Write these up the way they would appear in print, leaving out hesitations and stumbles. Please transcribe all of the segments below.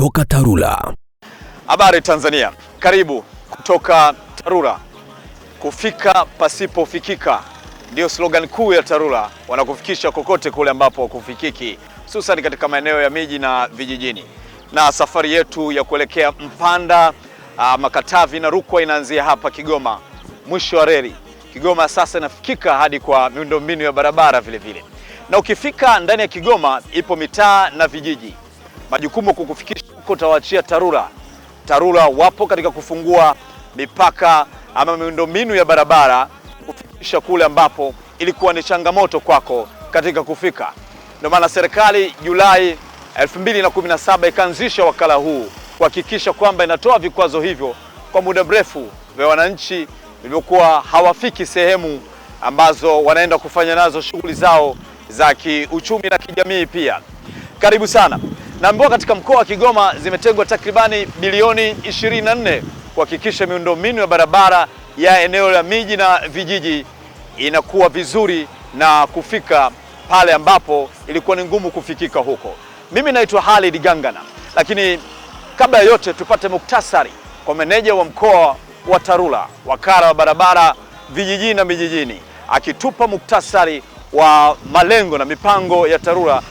kutoka TARURA. Habari Tanzania, karibu kutoka TARURA. Kufika pasipofikika ndio slogan kuu ya TARURA, wanakufikisha kokote kule ambapo kufikiki, hususan katika maeneo ya miji na vijijini. Na safari yetu ya kuelekea Mpanda, Makatavi na Rukwa inaanzia hapa Kigoma, mwisho wa reli. Kigoma sasa inafikika hadi kwa miundombinu ya barabara vile vile. Na ukifika ndani ya Kigoma ipo mitaa na vijiji. Majukumu kukufikisha huko utawaachia TARURA. TARURA wapo katika kufungua mipaka ama miundombinu ya barabara kufikisha kule ambapo ilikuwa ni changamoto kwako katika kufika. Ndio maana serikali Julai 2017 ikaanzisha wakala huu kuhakikisha kwamba inatoa vikwazo hivyo kwa muda mrefu vya wananchi waliokuwa hawafiki sehemu ambazo wanaenda kufanya nazo shughuli zao za kiuchumi na kijamii pia. Karibu sana. Naambiwa katika mkoa wa Kigoma zimetengwa takribani bilioni 24 kuhakikisha miundombinu ya barabara ya eneo la miji na vijiji inakuwa vizuri na kufika pale ambapo ilikuwa ni ngumu kufikika huko. Mimi naitwa Halid Gangana, lakini kabla ya yote tupate muktasari kwa meneja wa mkoa wa TARURA, wakala wa barabara vijijini na mijijini, akitupa muktasari wa malengo na mipango ya TARURA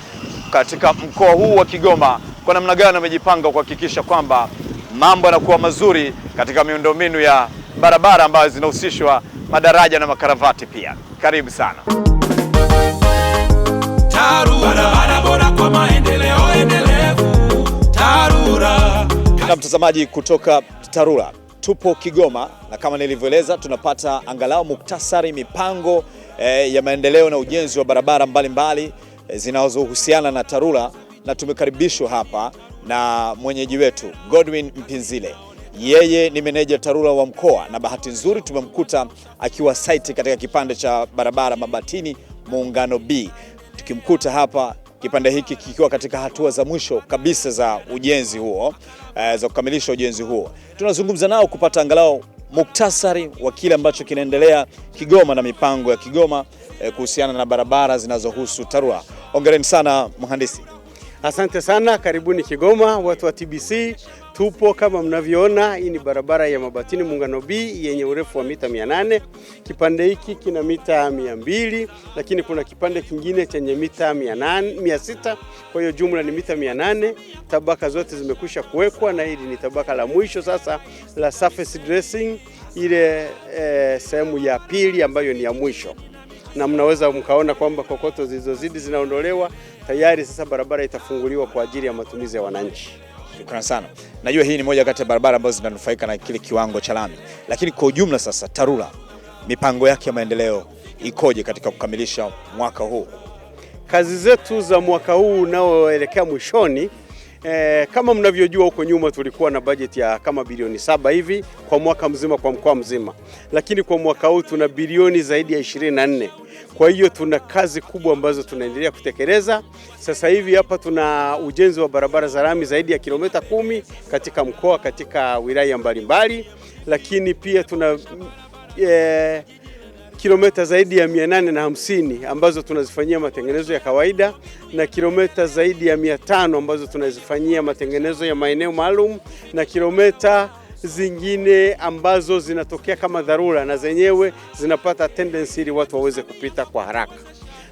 katika mkoa huu wa Kigoma, kwa namna gani amejipanga kuhakikisha kwamba mambo yanakuwa mazuri katika miundombinu ya barabara ambazo zinahusishwa madaraja na makaravati pia. Karibu sana. TARURA, barabara bora kwa maendeleo endelevu. TARURA. Na mtazamaji kutoka TARURA, tupo Kigoma na kama nilivyoeleza tunapata angalau muktasari mipango ya maendeleo na ujenzi wa barabara mbalimbali zinazohusiana na TARURA, na tumekaribishwa hapa na mwenyeji wetu Godwin Mpinzile. Yeye ni meneja TARURA wa mkoa na bahati nzuri tumemkuta akiwa site katika kipande cha barabara Mabatini Muungano B. Tukimkuta hapa kipande hiki kikiwa katika hatua za mwisho kabisa za ujenzi huo, za kukamilisha ujenzi huo. Tunazungumza nao kupata angalau muktasari wa kile ambacho kinaendelea Kigoma na mipango ya Kigoma kuhusiana na barabara zinazohusu TARURA. Hongereni sana mhandisi. Asante sana, karibuni Kigoma watu wa TBC. Tupo kama mnavyoona, hii ni barabara ya Mabatini Muungano B yenye urefu wa mita 800. Kipande hiki kina mita 200, lakini kuna kipande kingine chenye mita 600. Kwa hiyo jumla ni mita 800. Tabaka zote zimekwisha kuwekwa na hili ni tabaka la mwisho sasa la surface dressing, ile sehemu ya pili ambayo ni ya mwisho. Na mnaweza mkaona kwamba kokoto zilizozidi zinaondolewa tayari. Sasa barabara itafunguliwa kwa ajili ya matumizi ya wananchi. Shukrani sana. Najua hii ni moja kati ya barabara ambazo zinanufaika na kile kiwango cha lami. Lakini kwa ujumla sasa TARURA mipango yake ya maendeleo ikoje katika kukamilisha mwaka huu? Kazi zetu za mwaka huu unaoelekea mwishoni, kama mnavyojua huko nyuma tulikuwa na bajeti ya kama bilioni 7 hivi kwa mwaka mzima kwa mkoa mzima. Lakini kwa mwaka huu tuna bilioni zaidi ya 24. Kwa hiyo tuna kazi kubwa ambazo tunaendelea kutekeleza. Sasa hivi hapa tuna ujenzi wa barabara za lami zaidi ya kilomita 10 katika mkoa, katika wilaya mbalimbali. Lakini pia tuna kilomita zaidi ya 850 ambazo tunazifanyia matengenezo ya kawaida na kilomita zaidi ya 500 ambazo tunazifanyia matengenezo ya maeneo maalum na kilomita zingine ambazo zinatokea kama dharura na zenyewe zinapata tendency ili watu waweze kupita kwa haraka.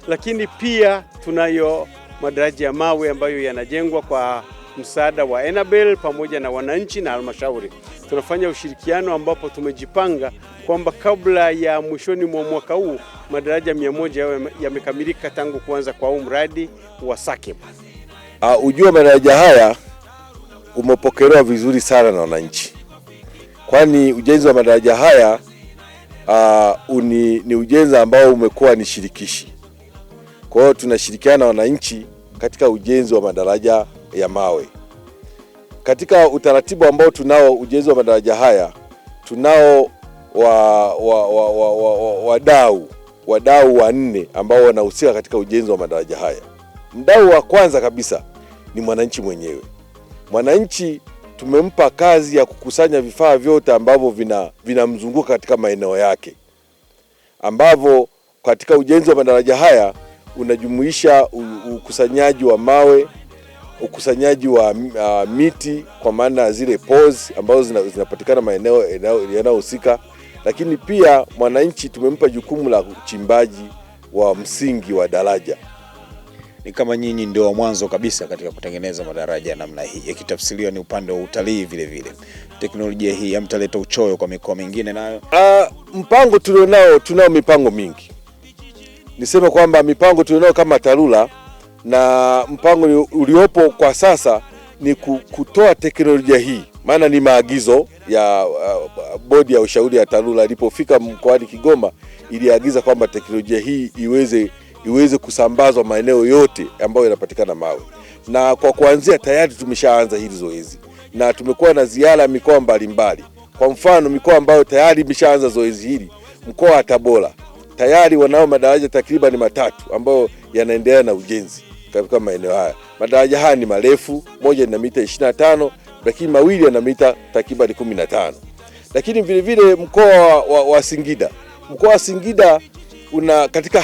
Lakini pia tunayo madaraja ya mawe ambayo yanajengwa kwa msaada wa Enabel pamoja na wananchi na halmashauri. Tunafanya ushirikiano ambapo tumejipanga kwamba kabla ya mwishoni mwa mwaka huu madaraja 100 yamekamilika tangu kuanza kwa huu mradi wa SACP. Ujua madaraja haya umepokelewa vizuri sana na wananchi. Kwani ujenzi wa madaraja haya ni ujenzi ambao umekuwa ni shirikishi. Kwa hiyo tunashirikiana na wananchi katika ujenzi wa madaraja ya mawe. Katika utaratibu ambao tunao ujenzi wa madaraja haya, tunao wadau 4 ambao wanahusika katika ujenzi wa madaraja haya. Mdau wa kwanza kabisa ni mwananchi mwenyewe. Mwananchi tumempa kazi ya kukusanya vifaa vyote ambavyo vinamzunguka katika maeneo yake, ambavyo katika ujenzi wa madaraja haya unajumuisha ukusanyaji wa mawe, ukusanyaji wa miti kwa maana zile poles ambazo zinapatikana maeneo yanayohusika, lakini pia mwananchi tumempa jukumu la uchimbaji wa msingi wa daraja. Ni kama nyinyi ndio wa mwanzo kabisa katika kutengeneza madaraja namna hii, ikitafsiriwa ni upande wa utalii vile vile. Teknolojia hii hamtaleta uchoyo kwa mikoa mingine nayo? Mpango tunao mipango mingi. Niseme kwamba mipango tulionao kama TARURA, na mpango uliopo kwa sasa ni kutoa teknolojia hii, maana ni maagizo ya bodi ya ushauri ya TARURA ilipofika mkoani Kigoma, iliagiza kwamba teknolojia hii iweze kusambazwa maeneo yote ambayo yanapatikana mawe. Na kwa kuanzia tayari tumeshaanza hili zoezi, na tumekuwa na ziara mikoa mbalimbali. Kwa mfano mikoa ambayo tayari imeshaanza zoezi hili, mkoa wa Tabora tayari wanao madaraja takriban 3 ambayo yanaendelea na ujenzi katika maeneo haya. Madaraja haya ni marefu, moja ina mita 25, lakini mawili yana mita takriban 15. Lakini vile vile mkoa wa Singida. Mkoa wa Singida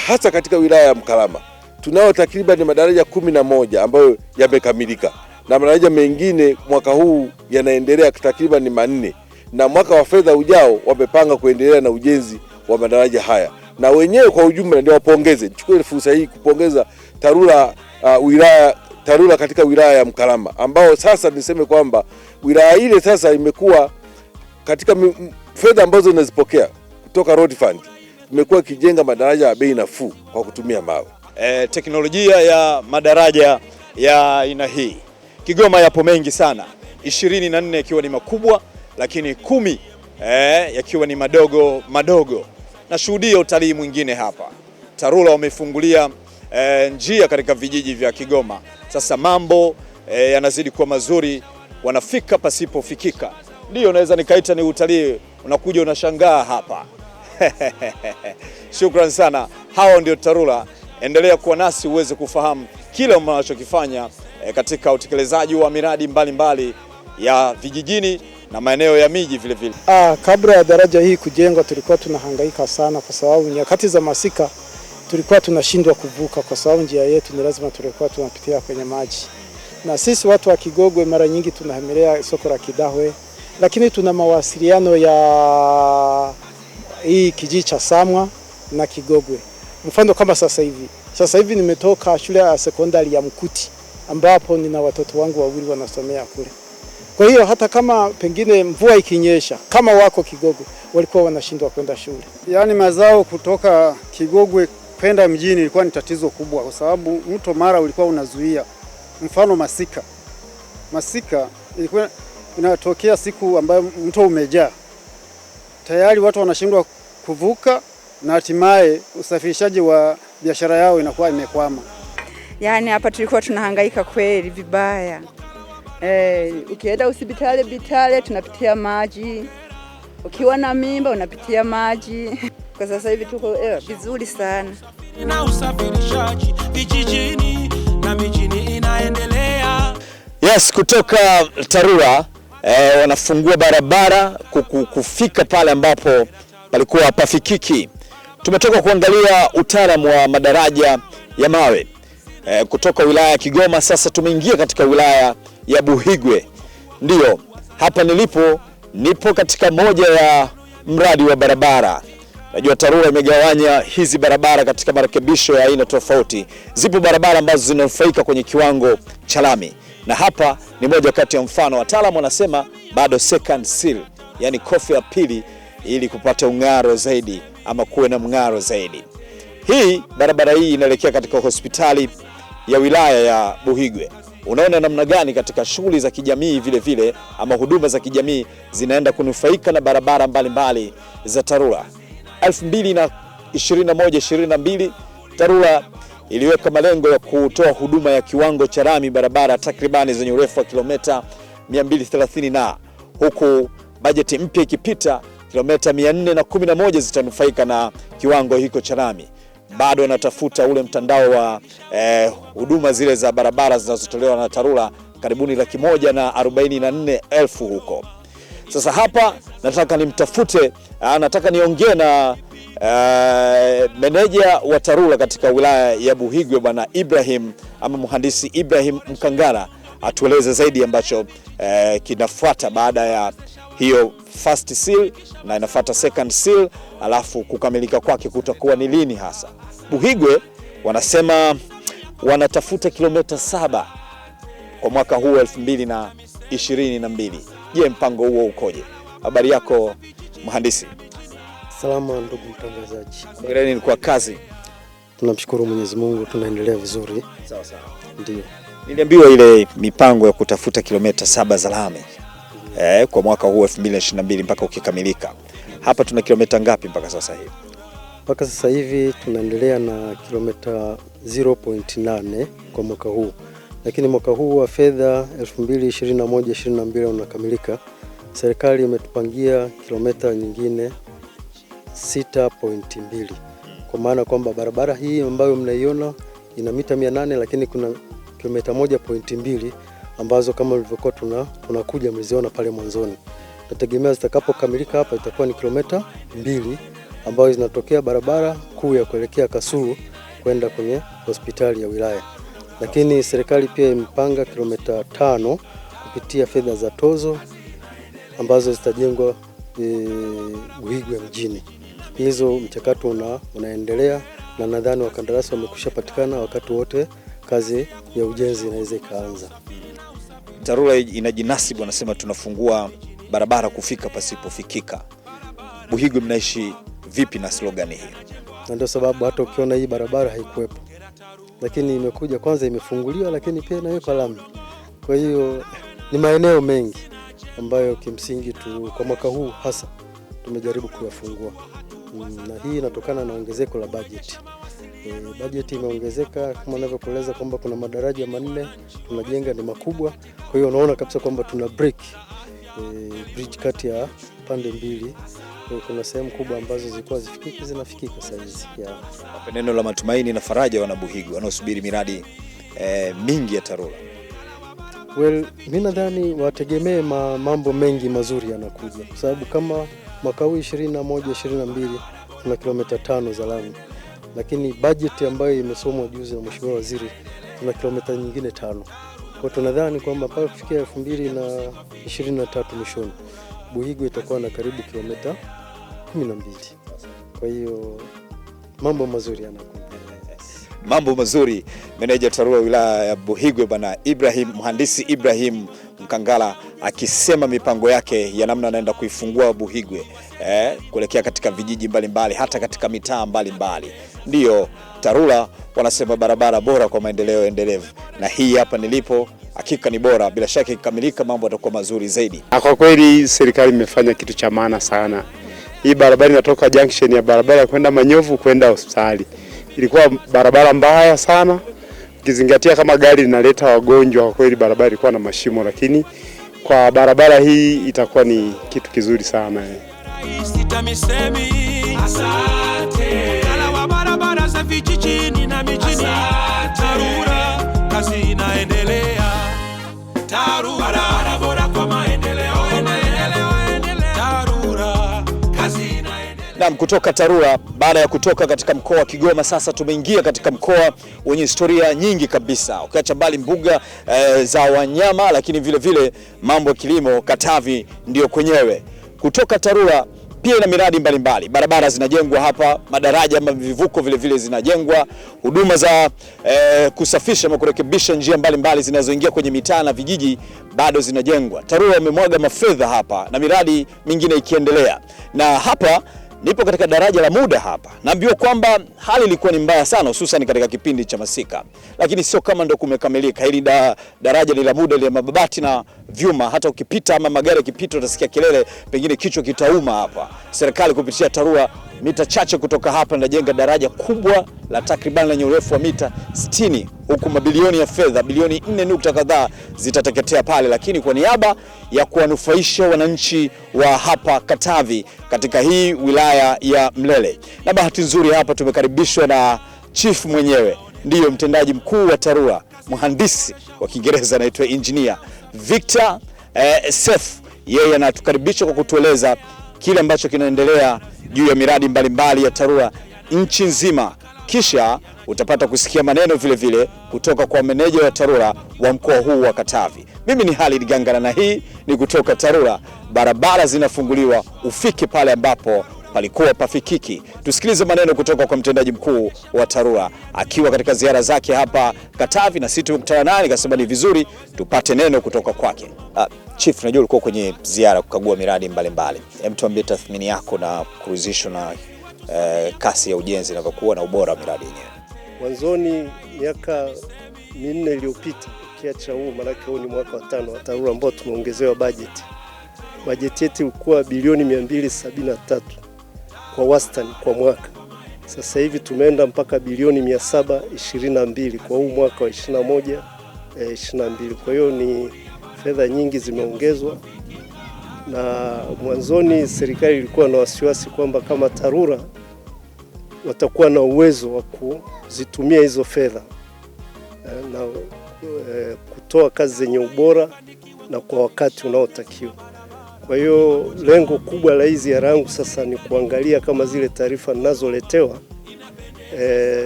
hasa katika wilaya ya Mkalama tunao takriban madaraja 11 ambayo yamekamilika, na madaraja mengine mwaka huu yanaendelea takriban 4, na mwaka wa fedha ujao wamepanga kuendelea na ujenzi wa madaraja haya. Na wenyewe kwa ujumla ndio wapongeze, nichukue fursa hii kupongeza TARURA katika wilaya ya Mkalama, ambao sasa niseme kwamba wilaya ile sasa imekuwa katika fedha ambazo zinazipokea kutoka road fund, imekuwa kijenga madaraja ya bei nafuu kwa kutumia mawe. Teknolojia ya madaraja ya aina hii Kigoma yapo mengi sana, 24 yakiwa ni makubwa, lakini 10 yakiwa ni madogo. Nashuhudia utalii mwingine hapa. TARURA wamefungulia njia katika vijiji vya Kigoma. Sasa mambo yanazidi kuwa mazuri, wanafika pasipofikika. Ndio naweza nikaita ni utalii, unakuja unashangaa hapa. Shukrani sana. Hao ndio TARURA. Endelea kuwa nasi uweze kufahamu kila mnachokifanya katika utekelezaji wa miradi mbalimbali ya vijijini na maeneo ya miji vile vile. Kabla ya daraja hii kujengwa tulikuwa tunahangaika sana, kwa sababu nyakati za masika tulikuwa tunashindwa kuvuka, kwa sababu njia yetu ni lazima tulikuwa tunapitia kwenye maji. Na sisi watu wa Kigogwe mara nyingi tunahemelea soko la Kidahwe, lakini tuna mawasiliano ya hii kijiji cha Samwa na Kigogwe. Mfano kama sasa hivi nimetoka shule ya sekondari ya Mkuti, ambapo nina watoto wangu wawili wanasomea kule. Kwa hiyo hata kama pengine mvua ikinyesha, kama wako Kigogwe walikuwa wanashindwa kwenda shule. Yaani mazao kutoka Kigogwe kwenda mjini ilikuwa ni tatizo kubwa, kwa sababu mto Mara ulikuwa unazuia. Mfano masika ilikuwa inatokea siku ambayo mto umejaa, tayari watu wanashindwa kuvuka, na hatimaye usafirishaji wa biashara yao inakuwa imekwama. Yaani hapa tulikuwa tunahangaika kweli vibaya. Ukienda hospitali Bitale tunapitia maji, ukiwa na mimba unapitia maji. Kwa sasa hivi tuko vizuri sana. Na usafirishaji vijijini na mijini inaendelea. Yes, kutoka TARURA wanafungua barabara kufika pale ambapo palikuwa hapafikiki. Tumetoka kuangalia utaalamu wa madaraja ya mawe kutoka wilaya ya Kigoma. Sasa tumeingia katika wilaya ya Buhigwe. Ndio hapa nipo katika moja ya mradi wa barabara. Najua TARURA imegawanya hizi barabara katika marekebisho ya aina tofauti. Zipo barabara ambazo zinanufaika kwenye kiwango cha lami, na hapa ni moja kati ya mfano. Wataalamu wanasema bado second seal, yani kofi ya pili, ili kupata ung'aro zaidi ama kuwe na mng'aro zaidi. Hii barabara hii inaelekea katika hospitali ya wilaya ya Buhigwe. Unaona namna gani katika shughuli za kijamii vile vile ama huduma za kijamii zinaenda kunufaika na barabara mbalimbali za TARURA. 2021-22 TARURA iliweka malengo ya kutoa huduma ya kiwango cha lami barabara takribani zenye urefu wa kilomita 230, na huku bajeti mpya ikipita kilomita 411 zitanufaika na kiwango hiko cha lami. Bado wanatafuta ule mtandao wa huduma zile za barabara zinazotolewa na TARURA karibuni 144,000 huko. Sasa hapa nataka niongee na meneja wa TARURA katika wilaya ya Buhigwe, bwana Ibrahim ama mhandisi Ibrahim Mkangara, atueleze zaidi ambacho kinafuata baada ya hiyo first seal na inafuata second seal, alafu kukamilika kwake kutakuwa ni lini hasa. Buhigwe wanasema wanatafuta kilomita 7 kwa mwaka huu 2022. Je, mpango huo ukoje? Habari yako mhandisi? Salama ndugu mtangazaji. Hongereni kwa kazi. Tunamshukuru Mwenyezi Mungu, tunaendelea vizuri. Sawa sawa. Ndio. Niliambiwa ile mipango ya kutafuta kilomita 7 za lami kwa mwaka huu 2022 mpaka ukikamilika. Hapa tuna kilomita ngapi mpaka sasa hivi? Mpaka sasa hivi tunaendelea na kilomita 0.8 kwa mwaka huu. Lakini mwaka huu wa fedha 2021-2022 unakamilika. Serikali imetupangia kilomita nyingine 6.2. Kwa maana kwamba barabara hii ambayo mnaiona ina mita 800, lakini kuna kilomita 1.2 ambazo kama ulivyokuwa tunakuja mliziona pale mwanzoni. Nategemea zitakapokamilika hapa itakuwa ni kilomita 2 ambazo zinatokea barabara kuu ya kuelekea Kasulu kwenda kwenye hospitali ya wilaya. Lakini serikali pia imepanga kilomita 5 kupitia fedha za tozo ambazo zitajengwa Buhigwe mjini. Hizo mchakato unaendelea na nadhani wakandarasi wamekushapatikana, wakati wote kazi ya ujenzi inaweza ikaanza. TARURA inajinasibu, wanasema tunafungua barabara kufika pasipofikika. Buhigwe mnaishi vipi na slogan hii? Na ndio sababu hata ukiona hii barabara haikuwepo, lakini imekuja kwanza imefunguliwa, lakini pia inawekwa lami. Kwa hiyo ni maeneo mengi ambayo kimsingi kwa mwaka huu hasa tumejaribu kuyafungua. Na hii inatokana na ongezeko la bajeti. Bajeti imeongezeka kama ninavyokueleza kwamba kuna madaraja 4 tunajenga, ni makubwa. Kwa hiyo unaona kabisa kwamba tuna bridge kati ya pande mbili. Kuna sehemu kubwa ambazo zilikuwa zifikiki zinafikika sasa hizi. Hapa neno la matumaini na faraja wana Buhigwe wanaosubiri miradi mingi ya TARURA. Mimi nadhani wategemee mambo mengi mazuri yanakuja, kwa sababu kama mwaka huu 21-22 tuna kilomita 5 za lami, lakini bajeti ambayo imesomwa juzi na Mheshimiwa Waziri tuna kilomita nyingine 5. Kwa tunadhani kwamba mpaka kufikia 2023 mwishoni Buhigwe itakuwa na karibu kilomita 12. Kwa hiyo mambo mazuri yanakuja. Mambo mazuri. Meneja TARURA wilaya ya Buhigwe bwana Mhandisi Ibrahim Mkangala akisema mipango yake ya namna anaenda kuifungua Buhigwe kuelekea katika vijiji mbalimbali, hata katika mitaa mbalimbali. Ndio TARURA wanasema barabara bora kwa maendeleo endelevu, na hii hapa nilipo hakika ni bora. Bila shaka ikikamilika mambo yatakuwa mazuri zaidi. Kwa kweli serikali imefanya kitu cha maana sana. Hii barabara inatoka junction ya barabara kwenda Manyovu kwenda hospitali. Ilikuwa barabara mbaya sana, ukizingatia kama gari linaleta wagonjwa. Kwa kweli barabara ilikuwa na mashimo, lakini kwa barabara hii itakuwa ni kitu kizuri sana. Asante. Kala wa barabara za vijijini na mijini. TARURA kazi inaendelea. TARURA bora kwa maendeleo. TARURA kazi inaendelea. Naam, kutoka TARURA baada ya kutoka katika mkoa wa Kigoma, sasa tumeingia katika mkoa wenye historia nyingi kabisa. Ukiacha mbali mbuga za wanyama, lakini vile vile mambo ya kilimo, Katavi ndio kwenyewe. Kutoka TARURA pia ina miradi mbalimbali. Barabara zinajengwa hapa, madaraja ama vivuko vile vile zinajengwa, huduma za kusafisha na kurekebisha njia mbalimbali zinazoingia kwenye mitaa na vijiji bado zinajengwa. TARURA wamemwaga mafedha hapa na miradi mingine ikiendelea. Na hapa nipo katika daraja la muda hapa. Naambiwa kwamba hali ilikuwa ni mbaya sana, hususan katika kipindi cha masika. Lakini sio kama ndo kumekamilika. Hili daraja ni la muda, ile mabati na vyuma. Hata ukipita ama magari yakipita utasikia kelele, pengine kichwa kitauma hapa. Serikali kupitia TARURA mita chache kutoka hapa inajenga daraja kubwa la takriban lenye urefu wa mita 60, huku mabilioni ya fedha, bilioni 4 kadhaa zitateketea pale, lakini kwa niaba ya kuwanufaisha wananchi wa hapa Katavi katika hii wilaya ya Mlele. Na bahati nzuri hapa tumekaribishwa na chief mwenyewe, ndiyo mtendaji mkuu wa TARURA, mhandisi wa Kiingereza anaitwa engineer Victor Sef. Yeye anatukaribisha kwa kutueleza kile ambacho kinaendelea juu ya miradi mbalimbali ya TARURA nchi nzima, kisha utapata kusikia maneno vile vile kutoka kwa meneja wa TARURA wa mkoa huu wa Katavi. Mimi ni Halid Gangara na hii ni kutoka TARURA. Barabara zinafunguliwa, ufike pale ambapo palikuwa pafikiki. Tusikilize maneno kutoka kwa mtendaji mkuu wa TARURA akiwa katika ziara zake hapa Katavi, na sisi tumekutana naye nikasema ni vizuri tupate neno kutoka kwake. Chief, najua ulikuwa kwenye ziara kukagua miradi mbalimbali. Hem, tuambie tathmini yako na kuridhishwa na kasi ya ujenzi inavyokuwa na ubora wa miradi yenyewe. Mwanzoni miaka 4 iliyopita, kiacha huu maana huu ni mwaka wa 5 wa TARURA ambao tumeongezewa bajeti. Bajeti yetu ilikuwa bilioni 273 kwa wastani kwa mwaka. Sasa hivi tumeenda mpaka bilioni 722 kwa huu mwaka wa 21-22. Kwa hiyo ni fedha nyingi zimeongezwa, na mwanzoni serikali ilikuwa na wasiwasi kwamba kama TARURA watakuwa na uwezo wa kuzitumia hizo fedha na kutoa kazi zenye ubora na kwa wakati unaotakiwa. Kwa hiyo lengo kubwa la hizi ziara yangu sasa ni kuangalia kama zile taarifa ninazoletewa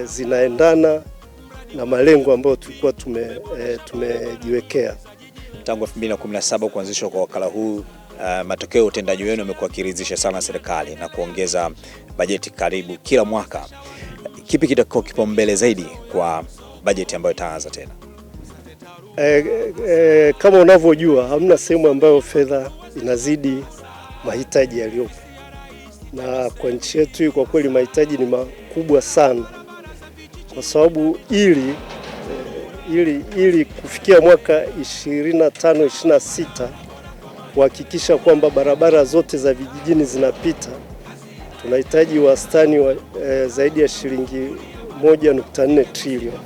zinaendana na malengo ambayo tulikuwa tumejiwekea. Tangu 2017 kuanzishwa kwa wakala huu, matokeo ya utendaji wenu yamekuwa kiridhisha sana serikali na kuongeza bajeti karibu kila mwaka. Kipi kitakuwa kipaumbele zaidi kwa bajeti ambayo itaanza tena? Kama unavyojua hamna sehemu ambayo fedha inazidi mahitaji yaliyopo, na kwa nchi yetu kwa kweli mahitaji ni makubwa sana, kwa sababu ili kufikia mwaka 25-26 kuhakikisha kwamba barabara zote za vijijini zinapita, tunahitaji wastani wa zaidi ya shilingi 1.4 trilioni.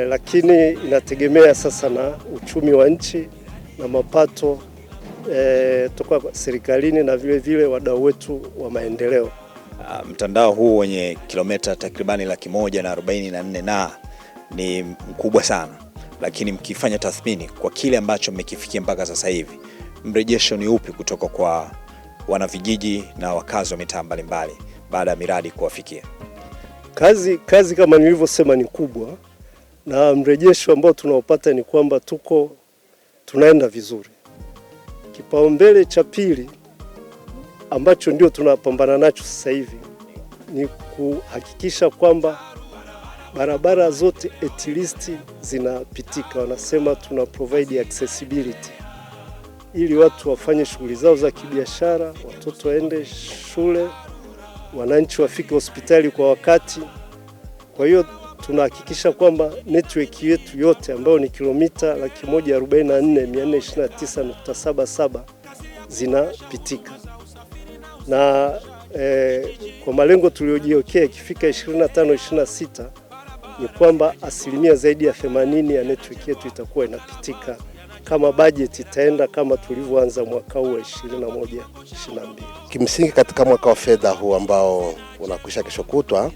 Lakini inategemea sasa na uchumi wa nchi na mapato toka serikalini na vile vile wadau wetu wa maendeleo. Mtandao huu wenye kilomita takribani 144 na ni mkubwa sana, lakini mkifanya tathmini kwa kile ambacho mmekifikia mpaka sasa hivi, mrejesho ni upi kutoka kwa wanavijiji na wakazi wa mitaa mbalimbali baada ya miradi kuwafikia? Kazi kama nilivyosema ni kubwa, na mrejesho ambao tunaopata ni kwamba tunaenda vizuri. Kipaumbele cha pili ambacho ndio tunapambana nacho sasa hivi ni kuhakikisha kwamba barabara zote at least zinapitika. Wanasema tuna provide accessibility ili watu wafanye shughuli zao za kibiashara, watoto waende shule, wananchi wafike hospitali kwa wakati. Kwa hiyo tunahakikisha kwamba network yetu yote ambayo ni kilomita 144,429.77 zinapitika. Na kwa malengo tuliojiwekea ikifika 25-26 ni kwamba asilimia zaidi ya 80 ya network yetu itakuwa inapitika kama budget itaenda kama tulivyoanza mwaka huu wa 21-22. Kimsingi katika mwaka wa fedha huu ambao unakwisha kesho kutwa,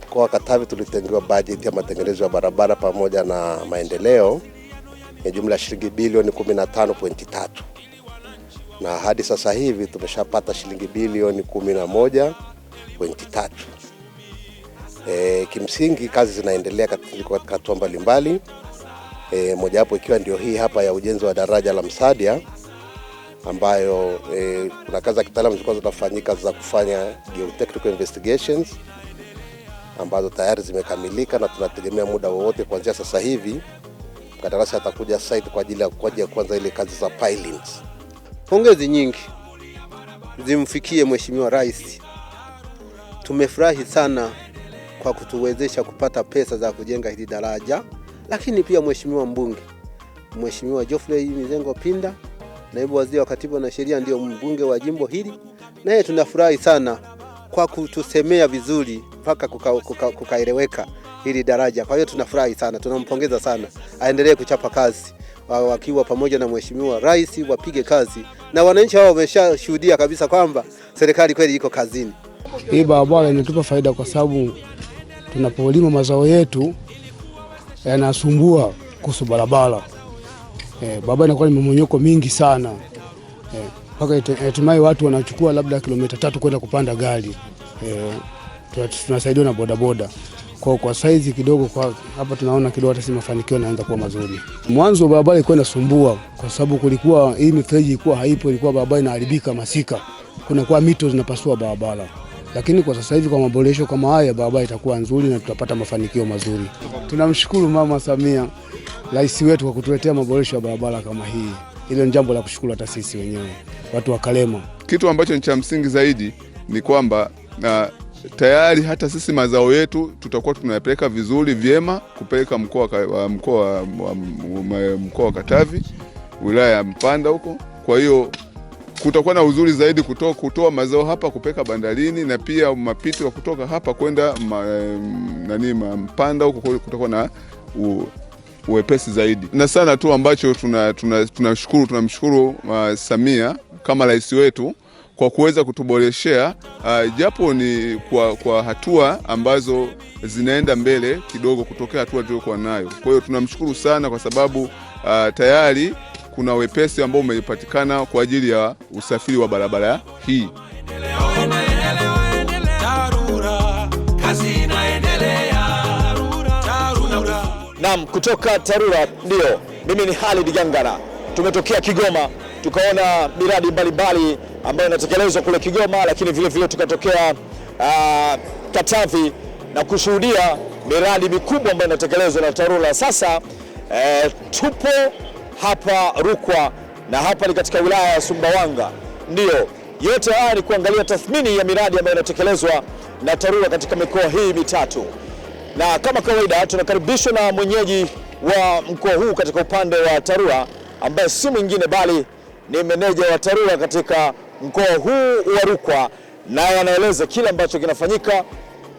kwa Katavi tulitengewa budget ya matengenezo ya barabara pamoja na maendeleo ya jumla shilingi bilioni 15.3, na hadi sasa hivi tumeshapata shilingi bilioni 11.3. Kimsingi kazi zinaendelea katika hatua mbalimbali, moja hapo ikiwa ndio hii hapa ya ujenzi wa daraja la Msadia, ambayo kuna kazi za kitaalamu zilikuwa zinafanyika za kufanya geotechnical investigations ambazo tayari zimekamilika, na tunategemea muda wowote kuanzia sasa hivi mkandarasi atakuja site kwa ajili ya kuanza ile kazi za pilings. Pongezi nyingi zimfikie Mheshimiwa Rais. Tumefurahi sana kwa kutuwezesha kupata pesa za kujenga hili daraja, lakini pia Mheshimiwa mbunge, Mheshimiwa Geoffrey Mizengo Pinda, naibu waziri wa Katiba na Sheria, ndio mbunge wa jimbo hili, naye tunafurahi sana kwa kutusemea vizuri mpaka kukaeleweka hili daraja. Kwa hiyo tunafurahi sana, tunampongeza sana, aendelee kuchapa kazi wakiwa pamoja na Mheshimiwa Rais, wapige kazi, na wananchi hao wameshashuhudia kabisa kwamba serikali kweli iko kazini. Hii barabara inatupa faida kwa sababu tunapolima mazao yetu yanasumbua kuhusu barabara. Barabara inakuwa ni mmonyoko mingi sana. Mpaka hatimaye watu wanachukua labda kilomita 3 kwenda kupanda gari. tunasaidiwa na bodaboda. Kwa saizi kidogo kwa hapa tunaona kidogo hata si mafanikio yanaanza kuwa mazuri. Mwanzo barabara ilikuwa inasumbua kwa sababu kulikuwa hii mifereji ilikuwa haipo, ilikuwa barabara inaharibika masika. Kuna kwa mito zinapasua barabara. Lakini kwa sasa hivi kwa maboresho kama haya barabara itakuwa nzuri na tutapata mafanikio mazuri. Tunamshukuru Mama Samia, rais wetu, kwa kutuletea maboresho ya barabara kama hii. Hilo ni jambo la kushukuru hata sisi wenyewe watu wa Kalema. Kitu ambacho ni cha msingi zaidi ni kwamba tayari hata sisi mazao yetu tutakuwa tunayapeleka vizuri vyema kupeleka mkoa wa Katavi, wilaya ya Mpanda huko. Kwa hiyo kutakuwa na uzuri zaidi kutoa mazao hapa kupeleka bandarini, na pia mapito kutoka hapa kwenda Mpanda huko kutakuwa na uwepesi zaidi. Na sana tu ambacho tunamshukuru Samia kama rais wetu kwa kuweza kutuboreshea japo ni kwa hatua ambazo zinaenda mbele kidogo kutokea hatua tuliokuwa nayo. Kwa hiyo tunamshukuru sana kwa sababu tayari kuna wepesi ambao umepatikana kwa ajili ya usafiri wa barabara hii. Naam, kutoka TARURA ndio mimi ni Khalid Gangara. Tumetokea Kigoma tukaona miradi mbalimbali ambayo inatekelezwa kule Kigoma, lakini vile vile tukatokea Katavi na kushuhudia miradi mikubwa ambayo inatekelezwa na TARURA. Sasa tupo hapa Rukwa na hapa ni katika wilaya ya Sumbawanga. Ndio yote haya ni kuangalia tathmini ya miradi ambayo inatekelezwa na TARURA katika mikoa hii mitatu. Na kama kawaida tunakaribishwa na mwenyeji wa mkoa huu katika upande wa TARURA ambaye si mwingine bali ni meneja wa TARURA katika mkoa huu wa Rukwa, naye anaeleza kile ambacho kinafanyika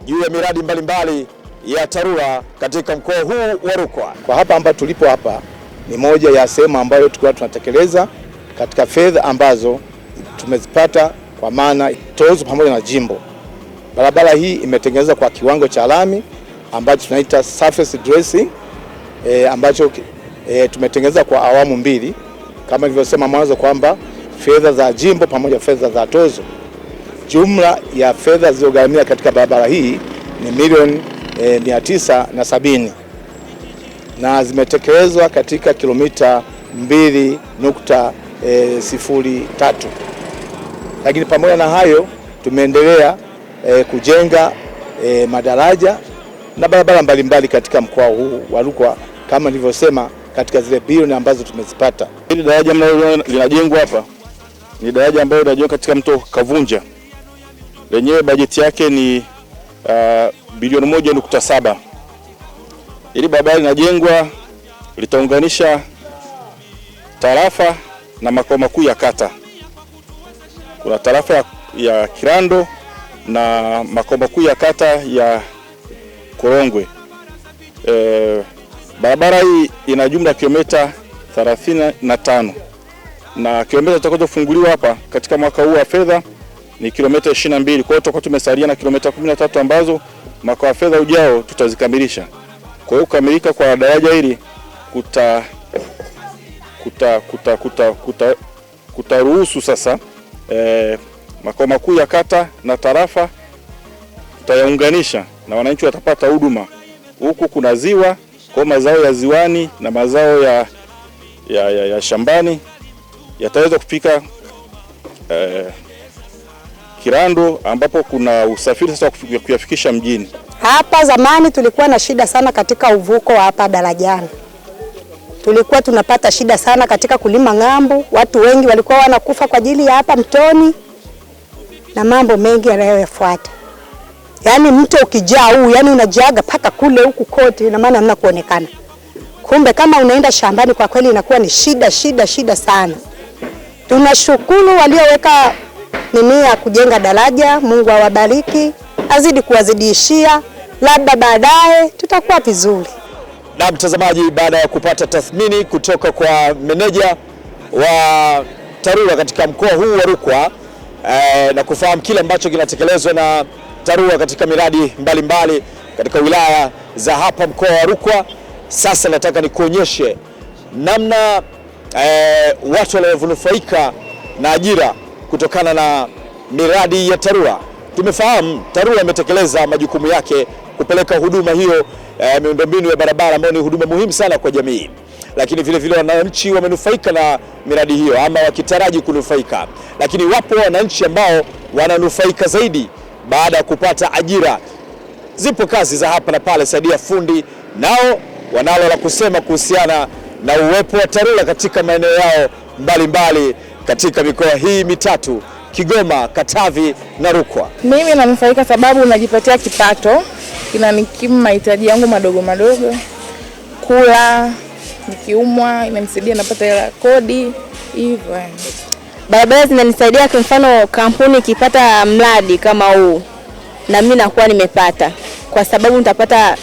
juu ya miradi mbalimbali ya TARURA katika mkoa huu wa Rukwa. Kwa hapa ambapo tulipo hapa ni moja ya sehemu ambayo tulikuwa tunatekeleza katika fedha ambazo tumezipata kwa maana tozo pamoja na jimbo. Barabara hii imetengenezwa kwa kiwango cha lami ambacho tunaita surface dressing ambacho tumetengeneza kwa awamu mbili kama nilivyosema mwanzo kwamba fedha za jimbo pamoja fedha za tozo. Jumla ya fedha zilizogharamia katika barabara hii ni milioni 970 na zimetekelezwa katika kilomita 2.03. Lakini pamoja na hayo tumeendelea kujenga madaraja na barabara mbalimbali katika mkoa huu wa Rukwa kama nilivyosema katika zile bilioni ambazo tumezipata. Hili daraja ambalo linajengwa hapa ni daraja ambalo linajengwa katika mto Kavunja. Lenyewe bajeti yake ni bilioni 1.7. Hili barabara linajengwa litaunganisha tarafa na makao makuu ya kata. Kuna tarafa ya Kirando na makao makuu ya kata ya Korongwe. Barabara hii ina jumla ya kilomita 35 na kilomita zitakazofunguliwa hapa katika mwaka huu wa fedha ni kilomita 22. Kwa hiyo tutakuwa tumesalia na kilomita 13 ambazo mwaka wa fedha ujao tutazikamilisha. Kwa hiyo kukamilika kwa daraja hili kutaruhusu sasa makao makuu ya kata na tarafa tutayaunganisha na wananchi watapata huduma. Huku kuna ziwa, kwa mazao ya ziwani na mazao ya shambani yataweza kufika Kirando ambapo kuna usafiri sasa kuyafikisha mjini. Hapa zamani tulikuwa na shida sana katika uvuko wa hapa darajani. Tulikuwa tunapata shida sana katika kulima ng'ambo. Watu wengi walikuwa wanakufa kwa ajili ya hapa mtoni na mambo mengi yanayofuata. Yaani mto ukijaa huu, yani unajaga paka kule huku kote na maana hamna kuonekana. Kumbe kama unaenda shambani kwa kweli inakuwa ni shida sana. Tunashukuru walioweka nia kujenga daraja. Mungu awabariki, azidi kuwazidishia, labda baadaye tutakuwa vizuri. Na mtazamaji, baada ya kupata tathmini kutoka kwa meneja wa TARURA katika mkoa huu wa Rukwa na kufahamu kile ambacho kinatekelezwa na TARURA katika miradi mbalimbali katika wilaya za hapa mkoa wa Rukwa, sasa nataka nikuonyeshe namna watu walionufaika na ajira kutokana na miradi ya TARURA. Tumefahamu TARURA imetekeleza majukumu yake kupeleka huduma hiyo, miundombinu ya barabara ambayo ni huduma muhimu sana kwa jamii, lakini vile vile wananchi wamenufaika na miradi hiyo ama wakitaraji kunufaika, lakini wapo wananchi ambao wananufaika zaidi baada ya kupata ajira. Zipo kazi za hapa na pale, saidia fundi, nao wanalo la kusema kuhusiana na uwepo wa TARURA katika maeneo yao mbalimbali katika mikoa hii mitatu: Kigoma, Katavi na Rukwa. Mimi nanufaika sababu najipatia kipato, kinanikimu mahitaji yangu madogo madogo, kula, nikiumwa inanisaidia napata hela kodi hivyo. Barabara zinanisaidia, kwa mfano kampuni ikipata mradi kama huu na mimi nakuwa nimepata, kwa sababu nitapata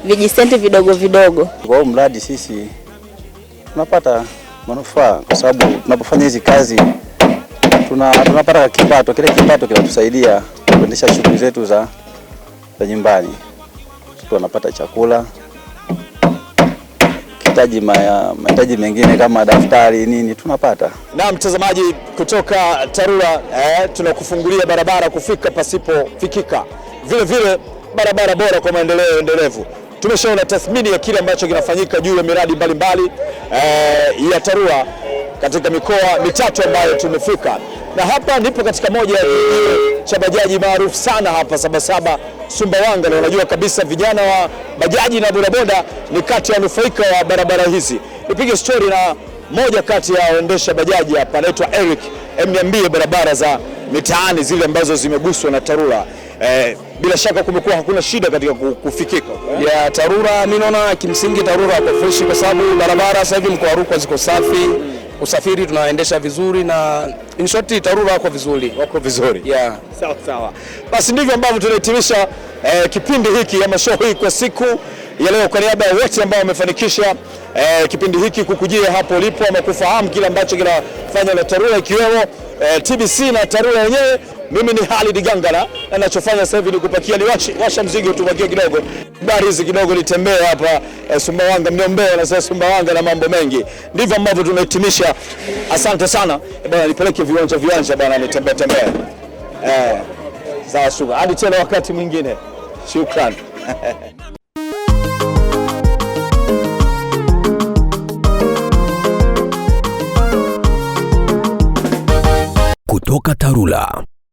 vijisenti vidogo vidogo. Kwa hiyo mradi sisi tunapata manufaa, kwa sababu tunapofanya hizi kazi tunapata kipato. Kile kipato kinatusaidia kuendesha shughuli zetu za nyumbani. Tunapata chakula, mahitaji mengine kama daftari nini tunapata. Na mtazamaji, kutoka TARURA tunakufungulia barabara kufika pasipo fikika, vile vile barabara bora kwa maendeleo endelevu. Tumeshaona tathmini ya kile ambacho kinafanyika juu ya miradi mbalimbali ya TARURA katika mikoa mitatu ambayo tumefika, na hapa ndipo katika moja ya cha bajaji maarufu sana hapa Sabasaba Sumbawanga, na unajua kabisa vijana wa bajaji na bodaboda ni kati ya wanufaika wa barabara hizi. Nipige story na moja kati ya waendesha bajaji hapa, anaitwa Eric. Niambie barabara za mitaani zile ambazo zimeguswa na TARURA. Bila shaka kumekuwa hakuna shida katika kufikika ya TARURA. Mimi naona kimsingi TARURA kwa fresh, kwa sababu barabara sasa hivi mkoa wa Rukwa ziko safi, usafiri tunaendesha vizuri, na in short TARURA wako vizuri. Wako vizuri. Yeah. Sawa sawa. Basi ndivyo ambavyo tunahitimisha kipindi hiki ama show hii kwa siku ya leo. Kwa niaba ya wote ambao wamefanikisha kipindi hiki kukujia hapo ulipo ama kufahamu kile ambacho kinafanya na TARURA, ikiwemo TBC na TARURA yenyewe, mimi ni Khalid Gangana, na ninachofanya sasa hivi ni kupakia washa mzigo tubakie kidogo. Habari hizi kidogo nitembee hapa Sumbawanga, mniombee na sasa Sumbawanga na mambo mengi. Ndivyo ambavyo tunahitimisha. Asante sana. Bwana nipeleke viwanja bwana, nitembee. Sawa shukrani. Hadi tena wakati mwingine. Shukrani. Kutoka TARURA.